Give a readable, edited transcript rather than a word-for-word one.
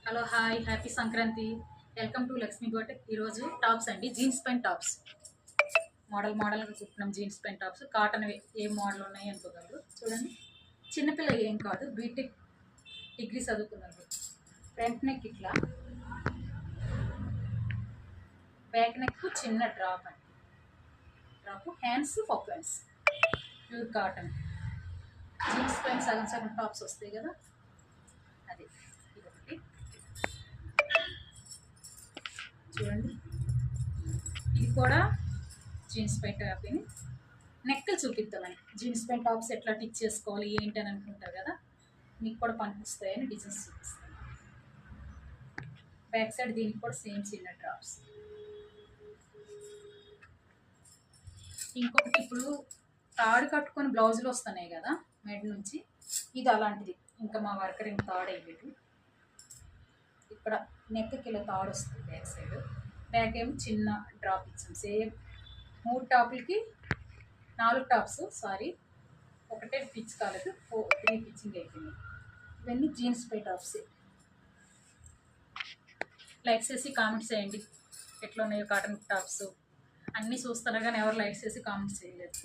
Hello hi happy Sankranti. Welcome to Lakshmi బోటెక్. ఈరోజు tops అండి, jeans pant tops. మోడల్గా కుట్టినాం జీన్స్ ప్యాంట్ టాప్స్. కాటన్ ఏ model ఉన్నాయి అనుకోగలరు. చూడండి, చిన్నపిల్ల ఏం కాదు, బీటెక్ డిగ్రీ చదువుకున్నారు. ఫ్రంట్ నెక్ ఇట్లా, బ్యాక్ నెక్ చిన్న డ్రాప్ అండి. Hands puff hands, pure cotton. Jeans pant సగం సగం టాప్స్ వస్తాయి కదా, అది ఇదొకటి. చూడండి, ఇది కూడా జీన్స్ ప్యాంట్ టాప్. నెక్కలు చూపిస్తామని జీన్స్ ప్యాంట్ టాప్స్ ఎట్లా టిక్ చేసుకోవాలి ఏంటి అని అనుకుంటారు కదా, మీకు కూడా పనిపిస్తాయని డిజైన్స్ చూపిస్తాను. బ్యాక్ సైడ్ దీనికి కూడా సేమ్ చిన్న డ్రాప్స్. ఇంకొకటి, ఇప్పుడు తాడు కట్టుకొని బ్లౌజులు వస్తున్నాయి కదా మెడ నుంచి, ఇది అలాంటిది. ఇంకా మా వర్కర్ ఇంకా తాడు అయ్యేది. ఇక్కడ నెక్కి ఇలా తాడు వస్తుంది బ్యాక్ సైడ్. బ్యాక్ ఏమో చిన్న డ్రాప్ ఇచ్చాం. సేమ్ 3 టాపులకి 4 టాప్స్, సారీ ఒకటే పిచ్ కాలేదు, 3 పిచ్చింగ్ అయిపోయింది. ఇవన్నీ జీన్స్ పై టాప్స్. లైక్ చేసి కామెంట్స్ చేయండి ఎట్లా ఉన్నాయో కాటన్ టాప్స్. అన్నీ చూస్తున్నారు కానీ ఎవరు లైక్ చేసి కామెంట్స్ చేయలేదు.